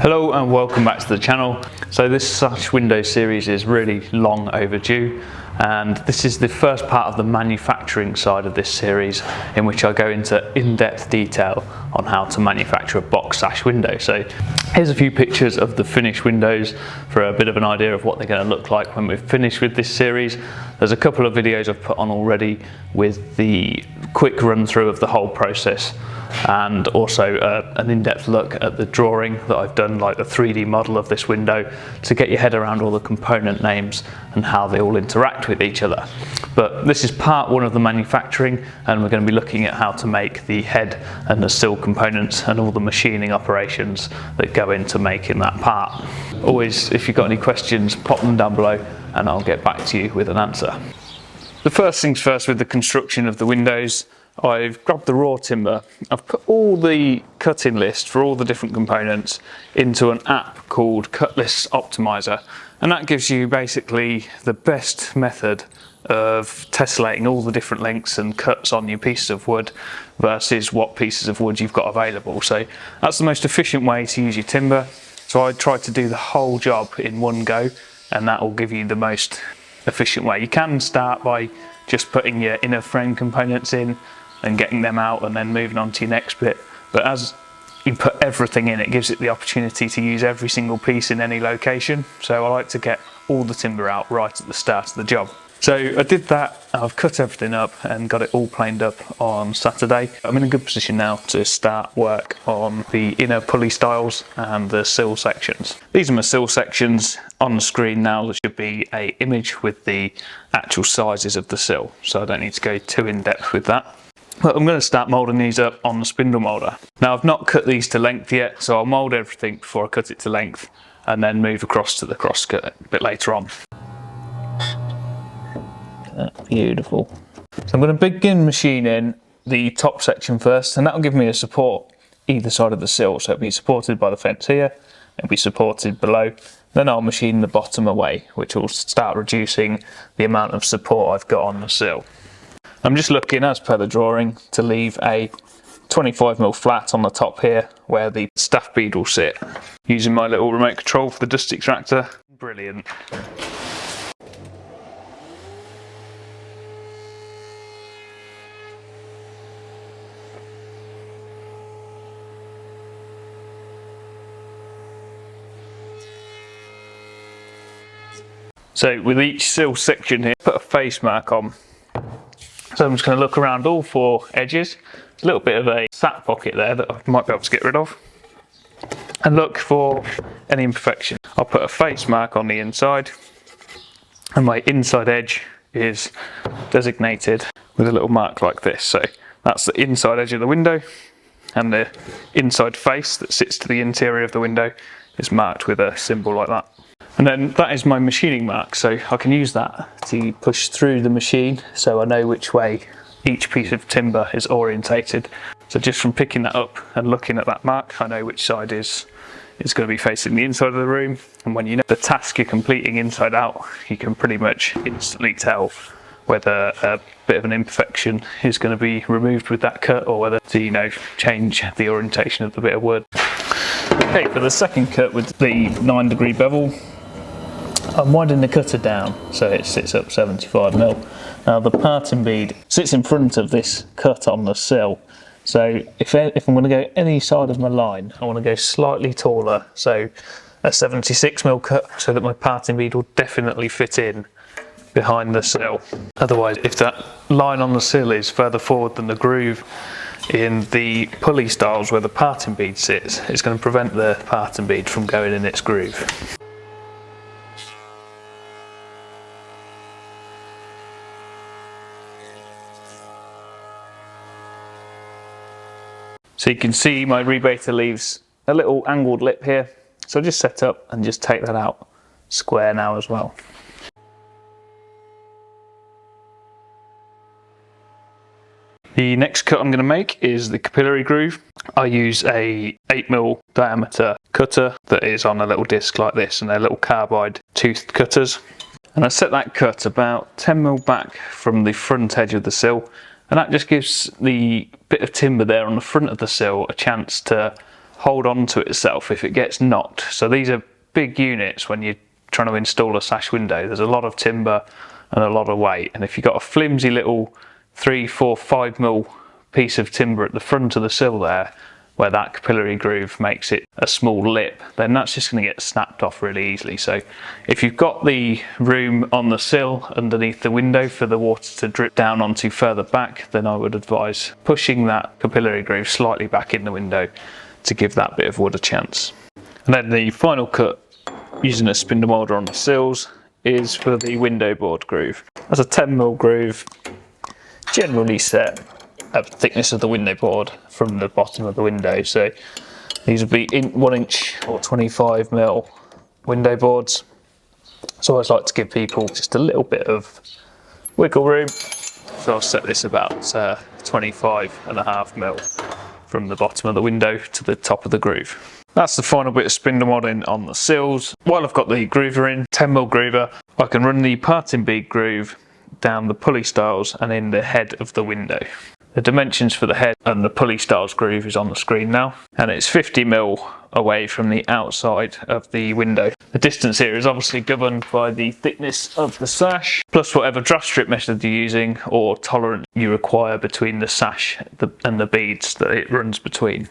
Hello and welcome back to the channel. So this sash window series is really long overdue, and this is the first part of the manufacturing side of this series, in which I go into in-depth detail on how to manufacture a box sash window. So here's a few pictures of the finished windows for a bit of an idea of what they're going to look like when we've finished with this series. There's a couple of videos I've put on already with the quick run through of the whole process, and also an in-depth look at the drawing that I've done, like the 3D model of this window, to get your head around all the component names and how they all interact with each other. But this is part one of the manufacturing, and we're going to be looking at how to make the head and the sill components and all the machining operations that go into making that part. Always, if you've got any questions, pop them down below and I'll get back to you with an answer. The first things first with the construction of the windows. I've grabbed the raw timber. I've put all the cutting list for all the different components into an app called Cut List Optimizer, and that gives you basically the best method of tessellating all the different lengths and cuts on your pieces of wood versus what pieces of wood you've got available. So that's the most efficient way to use your timber. So I try to do the whole job in one go, and that will give you the most efficient way. You can start by just putting your inner frame components in and getting them out and then moving on to your next bit, but as you put everything in, it gives it the opportunity to use every single piece in any location. So I like to get all the timber out right at the start of the job. So I did that, I've cut everything up and got it all planed up on Saturday. I'm in a good position now to start work on the inner pulley styles and the sill sections. These are my sill sections. On the screen now there should be an image with the actual sizes of the sill, so I don't need to go too in depth with that. But I'm going to start moulding these up on the spindle moulder. Now I've not cut these to length yet, so I'll mould everything before I cut it to length and then move across to the cross cut a bit later on. Beautiful. So I'm going to begin machining the top section first, and that'll give me a support either side of the sill. So it'll be supported by the fence here, it'll be supported below. Then I'll machine the bottom away, which will start reducing the amount of support I've got on the sill. I'm just looking, as per the drawing, to leave a 25mm flat on the top here where the staff bead will sit, using my little remote control for the dust extractor. Brilliant. So with each sill section here, put a face mark on. So I'm just going to look around all four edges. There's a little bit of a sat pocket there that I might be able to get rid of, and look for any imperfection. I'll put a face mark on the inside, and my inside edge is designated with a little mark like this. So that's the inside edge of the window, and the inside face that sits to the interior of the window is marked with a symbol like that. And then that is my machining mark, so I can use that to push through the machine so I know which way each piece of timber is orientated. So just from picking that up and looking at that mark, I know which side is going to be facing the inside of the room. And when you know the task you're completing inside out, you can pretty much instantly tell whether a bit of an imperfection is going to be removed with that cut, or whether to, change the orientation of the bit of wood. Okay, for the second cut with the 9° bevel, I'm winding the cutter down so it sits up 75mm. Now the parting bead sits in front of this cut on the sill, so if I'm going to go any side of my line, I want to go slightly taller, so a 76mm cut, so that my parting bead will definitely fit in behind the sill. Otherwise, if that line on the sill is further forward than the groove in the pulley styles where the parting bead sits, it's going to prevent the parting bead from going in its groove. So you can see my rebater leaves a little angled lip here, so I'll just set up and just take that out square now as well. The next cut I'm going to make is the capillary groove. I use a 8mm diameter cutter that is on a little disc like this, and they're little carbide toothed cutters. And I set that cut about 10mm back from the front edge of the sill, and that just gives the bit of timber there on the front of the sill a chance to hold on to itself if it gets knocked. So these are big units when you're trying to install a sash window. There's a lot of timber and a lot of weight, and if you've got a flimsy little 3, 4, 5 mil piece of timber at the front of the sill there, where that capillary groove makes it a small lip, then that's just going to get snapped off really easily. So if you've got the room on the sill underneath the window for the water to drip down onto further back, then I would advise pushing that capillary groove slightly back in the window to give that bit of wood a chance. And then the final cut using a spindle moulder on the sills is for the window board groove. That's a 10mm groove, generally set at the thickness of the window board from the bottom of the window. So these would be 1 inch or 25mm window boards. So I always like to give people just a little bit of wiggle room. So I'll set this about 25.5mm from the bottom of the window to the top of the groove. That's the final bit of spindle modding on the sills. While I've got the groover in, 10mm groover, I can run the parting bead groove down the pulley styles and in the head of the window. The dimensions for the head and the pulley styles groove is on the screen now, and it's 50mm away from the outside of the window. The distance here is obviously governed by the thickness of the sash, plus whatever draft strip method you're using or tolerance you require between the sash and the beads that it runs between.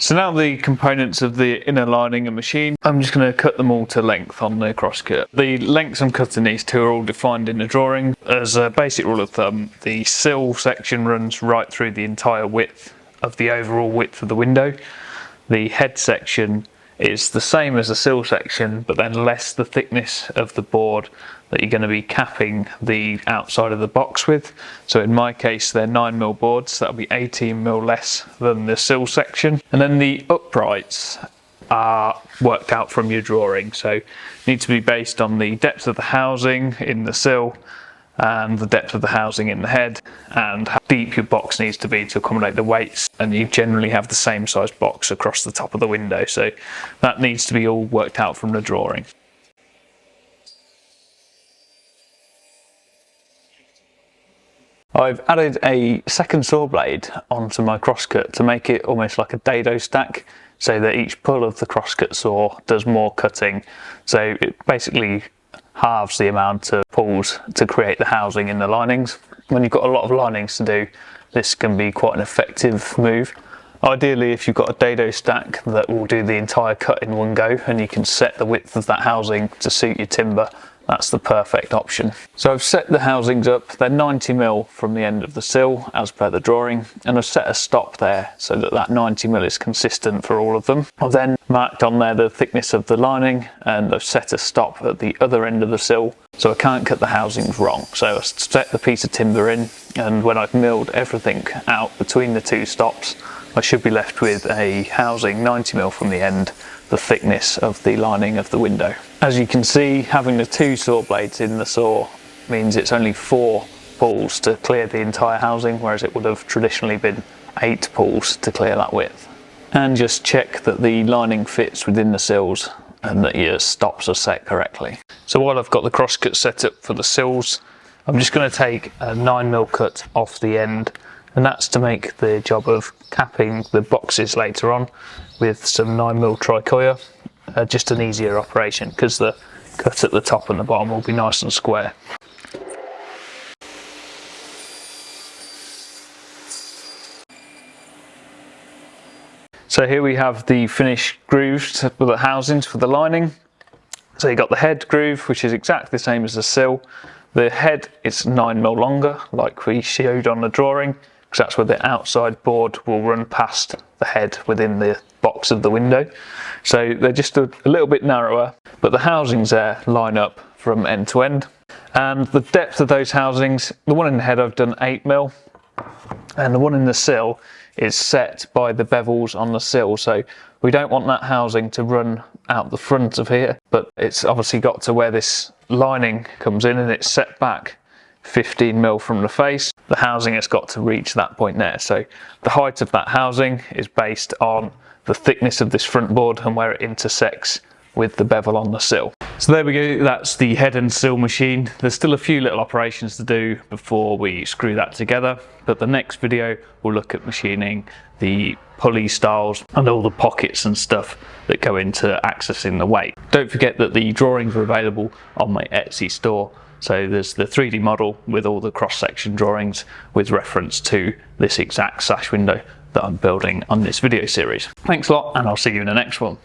So now the components of the inner lining and machine, I'm just going to cut them all to length on the crosscut. The lengths I'm cutting these to are all defined in the drawing. As a basic rule of thumb, the sill section runs right through the entire width of the overall width of the window. The head section is the same as the sill section, but then less the thickness of the board that you're going to be capping the outside of the box with. So in my case they're 9mm boards, that'll be 18mm less than the sill section. And then the uprights are worked out from your drawing, so need to be based on the depth of the housing in the sill and the depth of the housing in the head, and how deep your box needs to be to accommodate the weights. And you generally have the same size box across the top of the window, so that needs to be all worked out from the drawing. I've added a second saw blade onto my crosscut to make it almost like a dado stack, so that each pull of the crosscut saw does more cutting. So it basically halves the amount of pulls to create the housing in the linings. When you've got a lot of linings to do, this can be quite an effective move. Ideally, if you've got a dado stack that will do the entire cut in one go and you can set the width of that housing to suit your timber, that's the perfect option. So I've set the housings up, they're 90mm from the end of the sill as per the drawing, and I've set a stop there so that that 90mm is consistent for all of them. I've then marked on there the thickness of the lining, and I've set a stop at the other end of the sill so I can't cut the housings wrong. So I set the piece of timber in, and when I've milled everything out between the two stops, I should be left with a housing 90mm from the end, the thickness of the lining of the window. As you can see, having the two saw blades in the saw means it's only 4 pulls to clear the entire housing, whereas it would have traditionally been 8 pulls to clear that width. And just check that the lining fits within the sills and that your stops are set correctly. So while I've got the crosscut set up for the sills, I'm just going to take a 9mm cut off the end, and that's to make the job of capping the boxes later on with some 9mm tricoya just an easier operation, because the cut at the top and the bottom will be nice and square. So here we have the finished grooves for the housings for the lining. So you've got the head groove, which is exactly the same as the sill. The head is 9mm longer, like we showed on the drawing, because that's where the outside board will run past the head within the box of the window. So they're just a little bit narrower, but the housings there line up from end to end. And the depth of those housings, the one in the head I've done 8mm, and the one in the sill is set by the bevels on the sill. So we don't want that housing to run out the front of here, but it's obviously got to where this lining comes in, and it's set back 15mm from the face. The housing has got to reach that point there. So the height of that housing is based on the thickness of this front board and where it intersects with the bevel on the sill. So there we go, that's the head and sill machine. There's still a few little operations to do before we screw that together, but the next video we'll look at machining the pulley styles and all the pockets and stuff that go into accessing the weight. Don't forget that the drawings are available on my Etsy store. So there's the 3D model with all the cross-section drawings with reference to this exact sash window that I'm building on this video series. Thanks a lot, and I'll see you in the next one.